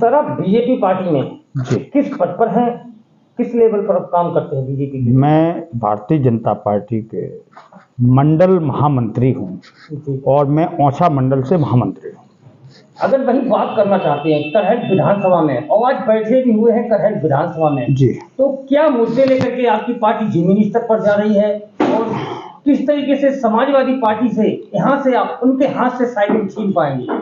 Sir आप BJP party में जी किस पद पर हैं, किस लेवल पर आप काम करते हैं बीजेपी के? मैं भारतीय जनता पार्टी के मंडल महामंत्री हूँ जी। और मैं औसा मंडल से महामंत्री हूँ। अगर वही बात करना चाहते हैं करहल विधानसभा में, और आज बैठे भी हुए हैं करहल विधानसभा में जी, तो क्या मुद्दे लेकर के आपकी पार्टी जमीनी स्तर पर जा रही है और किस तरीके से समाजवादी पार्टी से यहाँ से आप उनके हाथ से साइकिल छीन पाएंगे?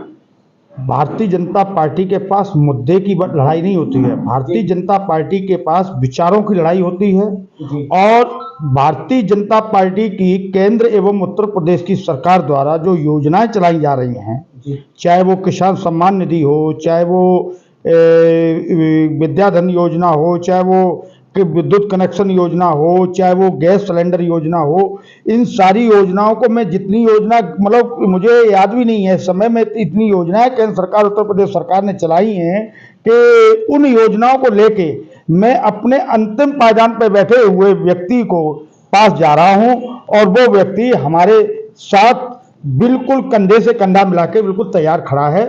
भारतीय जनता पार्टी के पास मुद्दे की लड़ाई नहीं होती है, भारतीय जनता पार्टी के पास विचारों की लड़ाई होती है। जी। और भारतीय जनता पार्टी की केंद्र एवं उत्तर प्रदेश की सरकार द्वारा जो योजनाएं चलाई जा रही हैं, चाहे वो किसान सम्मान निधि हो, चाहे वो विद्याधन योजना हो, चाहे वो कि विद्युत कनेक्शन योजना हो, चाहे वो गैस सिलेंडर योजना हो, इन सारी योजनाओं को मैं जितनी योजना मतलब मुझे याद भी नहीं है समय में, इतनी योजनाएं केंद्र सरकार उत्तर प्रदेश सरकार ने चलाई हैं कि उन योजनाओं को लेके मैं अपने अंतिम पायदान पर बैठे हुए व्यक्ति को पास जा रहा हूं और वो व्यक्ति हमारे साथ बिल्कुल कंधे से कंधा मिला के बिल्कुल तैयार खड़ा है।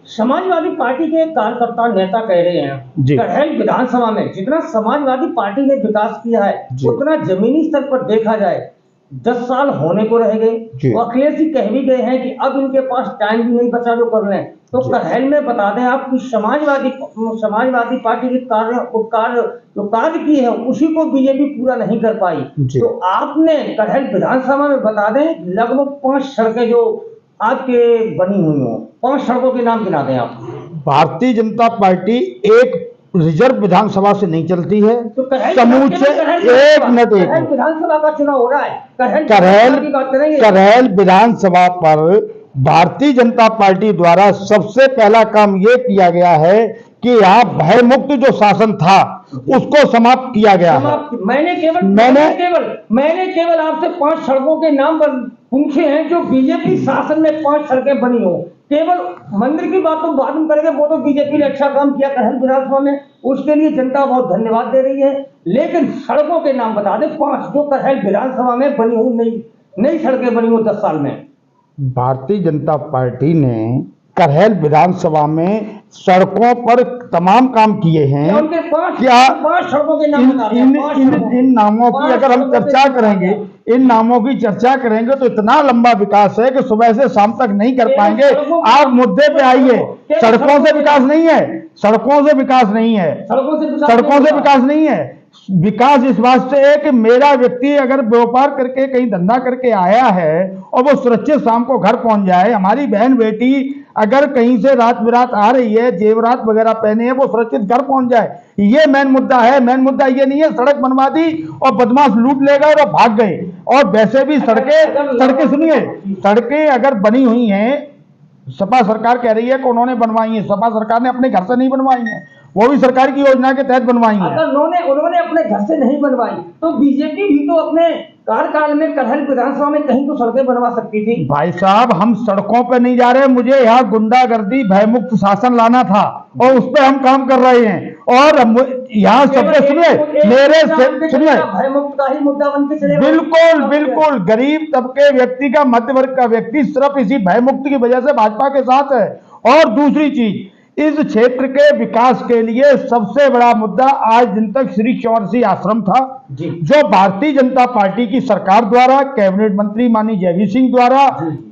समाजवादी पार्टी के कार्यकर्ता नेता कह रहे हैं करहल विधानसभा में जितना समाजवादी पार्टी ने विकास किया है उतना जमीनी स्तर पर देखा जाए 10 साल होने को रह गए और अखिलेश जी कह भी गए हैं कि अब इनके पास टाइम भी नहीं बचा जो कर लें। तो करहल में बता दें आप कि समाजवादी पार्टी के कार्य की है उसी को बीजेपी पूरा नहीं कर पाई। तो आपने करहल विधानसभा में बता दें लगभग 5 सड़कें जो आपके बनी हुई हो, 5 सड़कों के नाम गिना दें आप। भारतीय जनता पार्टी एक रिजर्व विधानसभा से नहीं चलती है, तो समूचे एक मिनट विधानसभा का चुनाव हो रहा है, करहल विधानसभा पर भारतीय जनता पार्टी द्वारा सबसे पहला काम यह किया गया है कि यहाँ भयमुक्त जो शासन था उसको समाप्त किया गया है। मैंने केवल आपसे 5 सड़कों के नाम पर पूछे हैं जो बीजेपी शासन में 5 सड़कें बनी हो। केवल मंदिर की बात तो बाद में करेंगे, वो तो बीजेपी ने अच्छा काम किया करहल विधानसभा में, उसके लिए जनता बहुत धन्यवाद दे रही है। लेकिन सड़कों के नाम बता दे 5 जो करहल विधानसभा में बनी हो, नई सड़कें बनी हो 10 साल में। भारतीय जनता पार्टी ने करहल विधानसभा में सड़कों पर तमाम काम किए हैं। क्या 5 सड़कों के नाम बता दें। इन नामों की अगर हम चर्चा करेंगे, इन नामों की चर्चा करेंगे तो इतना लंबा विकास है कि सुबह से शाम तक नहीं कर पाएंगे। आप मुद्दे पे आइए। सड़कों से विकास नहीं है, सड़कों से विकास नहीं है, सड़कों से विकास नहीं है। विकास इस बात से है कि मेरा व्यक्ति अगर व्यापार करके कहीं धंधा करके आया है और वो सुरक्षित शाम को घर पहुंच जाए, हमारी बहन बेटी अगर कहीं से रात बिरात आ रही है, जेवरात वगैरह पहने हैं, वो सुरक्षित घर पहुंच जाए, ये मेन मुद्दा है। मेन मुद्दा ये नहीं है सड़क बनवा दी और बदमाश लूट ले गए और भाग गए। और वैसे भी सड़कें सुनिए, सड़कें अगर बनी हुई हैं, सपा सरकार कह रही है कि उन्होंने बनवाई है, सपा सरकार ने अपने घर से नहीं बनवाई है, वो भी सरकार की योजना के तहत बनवाई है। अगर उन्होंने अपने घर से नहीं बनवाई तो बीजेपी भी तो अपने कार्यकाल में करहल विधानसभा में कहीं तो सड़कें बनवा सकती थी। भाई साहब हम सड़कों पे नहीं जा रहे, मुझे यहाँ गुंडागर्दी भयमुक्त शासन लाना था और उस पर हम काम कर रहे हैं। और यहाँ सबसे सुनिए, मेरे से सुनिए, भयमुक्त का ही मुद्दा बनते चले। बिल्कुल बिल्कुल गरीब तबके व्यक्ति का, मध्य वर्ग का व्यक्ति सिर्फ इसी भयमुक्त की वजह से भाजपा के साथ है। और दूसरी चीज, इस क्षेत्र के विकास के लिए सबसे बड़ा मुद्दा आज दिन तक श्री चंवर सिंह आश्रम था, जो भारतीय जनता पार्टी की सरकार द्वारा कैबिनेट मंत्री माननीय जयवीर सिंह द्वारा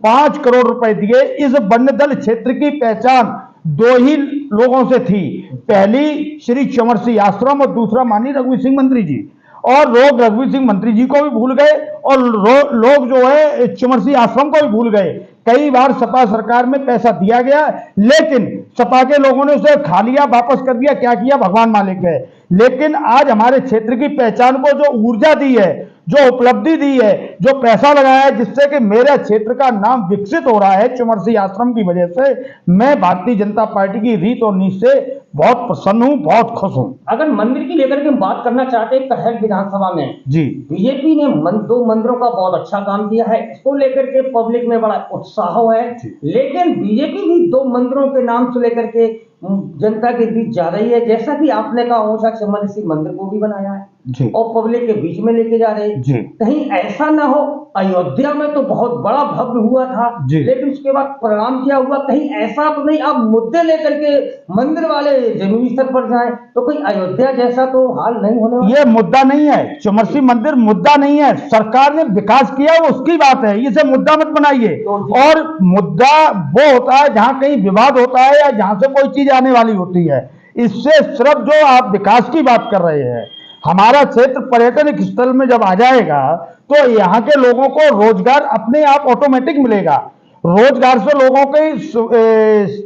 5 करोड़ रुपए दिए। इस वन्य दल क्षेत्र की पहचान 2 ही लोगों से थी, पहली श्री चंवर सिंह आश्रम और दूसरा माननीय रघुवीर सिंह मंत्री जी। और लोग रघुवीर सिंह मंत्री जी को भी भूल गए और लोग जो है चंवर सिंह आश्रम को भी भूल गए। कई बार सपा सरकार में पैसा दिया गया, लेकिन सपा के लोगों ने उसे खा लिया, वापस कर दिया, क्या किया भगवान मालिक है। लेकिन आज हमारे क्षेत्र की पहचान को जो ऊर्जा दी है, जो उपलब्धि दी है, जो पैसा लगाया है, जिससे कि मेरे क्षेत्र का नाम विकसित हो रहा है चंवर सिंह आश्रम की वजह से, मैं भारतीय जनता पार्टी की रीत और नीति से बहुत प्रसन्न हूं, बहुत खुश हूं। अगर मंदिर की लेकर के हम बात करना चाहते हैं करहल विधानसभा में जी, बीजेपी ने 2 मंदिरों का बहुत अच्छा काम किया है, इसको लेकर के पब्लिक में बड़ा उत्साह है। लेकिन बीजेपी भी 2 मंदिरों के नाम से लेकर के जनता के बीच जा रही है, जैसा कि आपने कहा औसा चंवर सिंह मंदिर को भी बनाया है और पब्लिक के बीच में लेके जा रहे हैं। कहीं ऐसा ना हो अयोध्या में तो बहुत बड़ा भव्य हुआ था, लेकिन उसके बाद परिणाम क्या हुआ? कहीं ऐसा तो नहीं आप मुद्दे लेकर के मंदिर वाले जमीनी स्तर पर जाएं तो कोई अयोध्या जैसा तो हाल नहीं होने वाला? ये मुद्दा नहीं है, चुमरसी मंदिर मुद्दा नहीं है, सरकार ने विकास किया वो उसकी बात है, इसे मुद्दा मत बनाइए। और मुद्दा वो होता है जहां कहीं विवाद होता है या जहां से कोई चीज आने वाली होती है। इससे सिर्फ जो आप विकास की बात कर रहे हैं, हमारा क्षेत्र पर्यटन स्थल में जब आ जाएगा तो यहाँ के लोगों को रोजगार अपने आप ऑटोमेटिक मिलेगा, रोजगार से लोगों की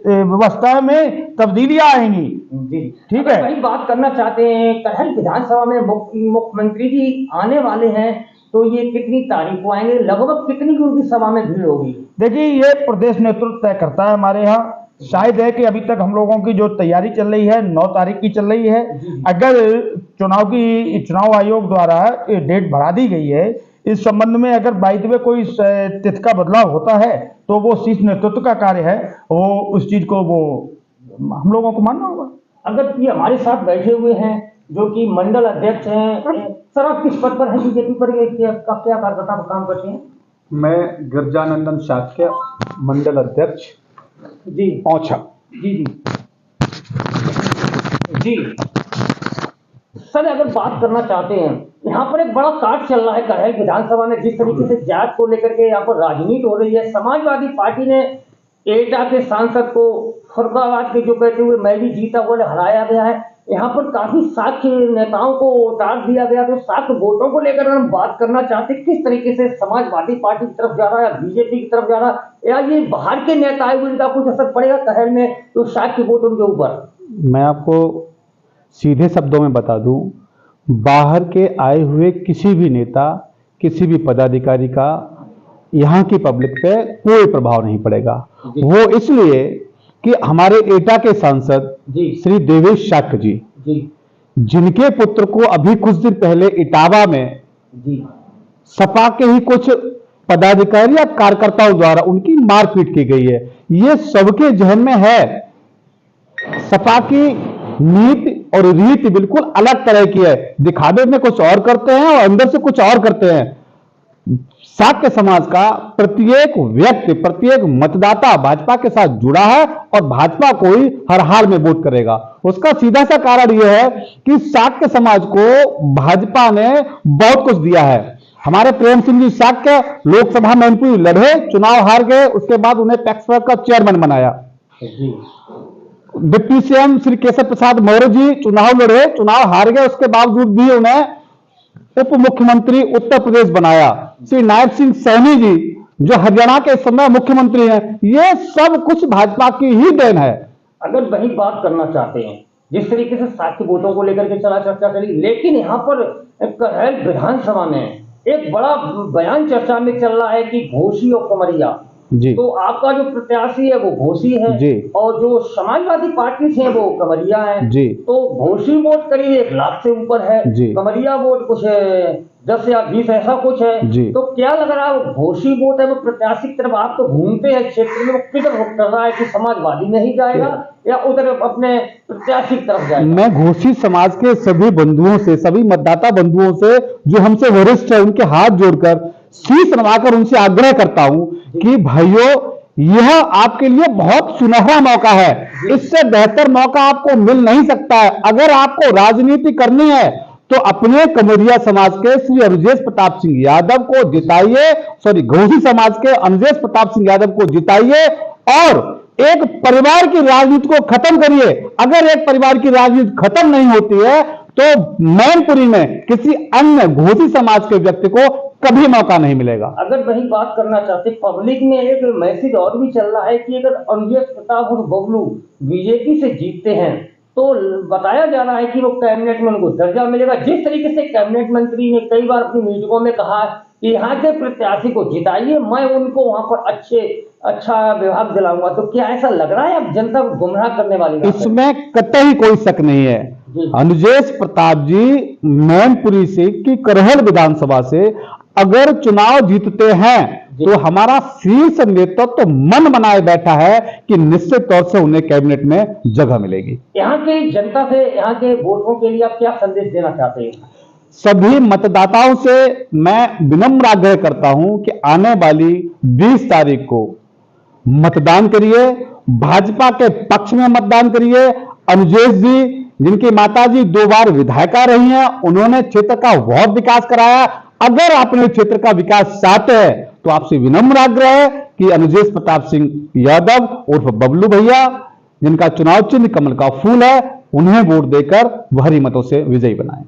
व्यवस्था में तब्दीलियां आएंगी। जी ठीक है। वही बात करना चाहते हैं, कटहल विधानसभा में मुख्यमंत्री जी आने वाले हैं, तो ये कितनी तारीख को आएंगे, लगभग कितनी की उनकी सभा में भीड़ होगी? देखिए, ये प्रदेश नेतृत्व तय करता है हमारे यहाँ। शायद है कि अभी तक हम लोगों की जो तैयारी चल रही है 9 तारीख की चल रही है। अगर चुनाव आयोग द्वारा डेट बढ़ा दी गई है, इस संबंध में अगर बाई द वे कोई तिथि का बदलाव होता है तो वो शीर्ष नेतृत्व का कार्य है, वो उस चीज को वो हम लोगों को मानना होगा। अगर ये हमारे साथ बैठे हुए हैं जो कि मंडल अध्यक्ष हैं, सर आप किस पद पर हैं बीजेपी पर, क्या कार्यकर्ता काम करते हैं? मैं गिरजानंदन शाक्य, मंडल अध्यक्ष जी पहुंचा। जी जी जी सर, अगर बात करना चाहते हैं, यहाँ पर एक बड़ा काट चल रहा है कटहल विधानसभा में, जिस तरीके से जात को लेकर के यहाँ पर राजनीति हो रही है। समाजवादी पार्टी ने एटा के सांसद को फरुखाबाद के जो कहते हुए मैं भी जीता हुआ हराया गया है। यहाँ पर काफी साक्ष्य नेताओं को उतार दिया गया, तो साक्ष्य वोटों को लेकर हम बात करना चाहते हैं, किस तरीके से समाजवादी पार्टी की तरफ जा रहा है या बीजेपी की तरफ जा रहा है, या ये बाहर के नेता आए उनका कुछ असर पड़ेगा कटहल में तो साक्ष्य वोटों के ऊपर? मैं आपको सीधे शब्दों में बता दूं, बाहर के आए हुए किसी भी नेता, किसी भी पदाधिकारी का यहाँ की पब्लिक पे कोई प्रभाव नहीं पड़ेगा। वो इसलिए कि हमारे एटा के सांसद श्री देवेश शाक्य जी, जिनके पुत्र को अभी कुछ दिन पहले इटावा में सपा के ही कुछ पदाधिकारी या कार्यकर्ताओं द्वारा उनकी मारपीट की गई है, ये सबके जहन में है। सपा की नीति और रीति बिल्कुल अलग तरह की है, दिखावे में कुछ और करते हैं और अंदर से कुछ और करते हैं। शाक्य समाज का प्रत्येक व्यक्ति, प्रत्येक मतदाता भाजपा के साथ जुड़ा है और भाजपा को ही हर हाल में वोट करेगा। उसका सीधा सा कारण यह है कि शाक्य समाज को भाजपा ने बहुत कुछ दिया है। हमारे प्रेम सिंह जी शाक्य लोकसभा मैनपुरी लड़े, चुनाव हार गए, उसके बाद उन्हें पैक्स का चेयरमैन बनाया। डिप्टी सीएम श्री केशव प्रसाद मौर्य जी चुनाव लड़े, चुनाव हार गए, उसके बावजूद भी उन्हें उप मुख्यमंत्री उत्तर प्रदेश बनाया। श्री नायब सिंह सैनी जी जो हरियाणा के समय मुख्यमंत्री हैं, ये सब कुछ भाजपा की ही देन है। अगर वही बात करना चाहते हैं, जिस तरीके से साक्ष्य वोटों को लेकर के चला चर्चा करी, लेकिन यहाँ पर कटहल विधानसभा में एक बड़ा बयान चर्चा में चल रहा है कि घोसी और कमरिया जी। तो आपका जो प्रत्याशी है वो घोसी है जी। और जो समाजवादी पार्टी से वो कमरिया है जी। तो घोसी वोट करीब 1 लाख से ऊपर है जी। कमरिया वोट कुछ 10 या 20 ऐसा कुछ है जी। तो क्या लग रहा है घोसी वोट है वो प्रत्याशी की तरफ आप तो घूमते हैं क्षेत्र में, वो किधर कर रहा है कि समाजवादी में ही जाएगा या उधर अपने प्रत्याशी की तरफ जाएगा? मैं घोसी समाज के सभी बंधुओं से, सभी मतदाता बंधुओं से जो हमसे वरिष्ठ है, उनके हाथ जोड़कर शीश नवाकर उनसे आग्रह करता हूं कि भाइयों, यह आपके लिए बहुत सुनहरा मौका है, इससे बेहतर मौका आपको मिल नहीं सकता है। अगर आपको राजनीति करनी है तो अपने कमरिया समाज के श्री अनुजेश प्रताप सिंह यादव को जिताइए, घोसी समाज के अनुजेश प्रताप सिंह यादव को जिताइए और एक परिवार की राजनीति को खत्म करिए। अगर एक परिवार की राजनीति खत्म नहीं होती है तो मैनपुरी में किसी अन्य घोसी समाज के व्यक्ति को कभी मौका नहीं मिलेगा। अगर वही बात करना चाहते, पब्लिक में एक मैसेज और भी चल रहा है कि अगर अनुजेश प्रताप और बबलू बीजेपी से जीतते हैं तो बताया जा रहा है कि वो कैबिनेट में उनको दर्जा मिलेगा। जिस तरीके से कैबिनेट मंत्री ने कई बार अपनी मीटिंगों में कहा कि यहाँ के प्रत्याशी को जिताइए, मैं उनको वहां पर अच्छा विभाग दिलाऊंगा, तो क्या ऐसा लग रहा है अब जनता को गुमराह करने वाली? इसमें कतई कोई शक नहीं है। अनुजेश प्रताप जी मैनपुरी से की करहल विधानसभा से अगर चुनाव जीतते हैं तो हमारा शीर्ष नेतृत्व तो मन बनाए बैठा है कि निश्चित तौर से उन्हें कैबिनेट में जगह मिलेगी। यहाँ की जनता से, यहाँ के वोटरों के लिए आप क्या संदेश देना चाहते हैं? सभी मतदाताओं से मैं विनम्र आग्रह करता हूं कि आने वाली 20 तारीख को मतदान करिए, भाजपा के पक्ष में मतदान करिए। अनुजेश जी, जिनकी माताजी 2 बार विधायिका रही हैं, उन्होंने क्षेत्र का बहुत विकास कराया। अगर आपने क्षेत्र का विकास चाहते हैं तो आपसे विनम्र आग्रह है कि अनुजेश प्रताप सिंह यादव उर्फ बबलू भैया, जिनका चुनाव चिन्ह कमल का फूल है, उन्हें वोट देकर भारी मतों से विजयी बनाएं।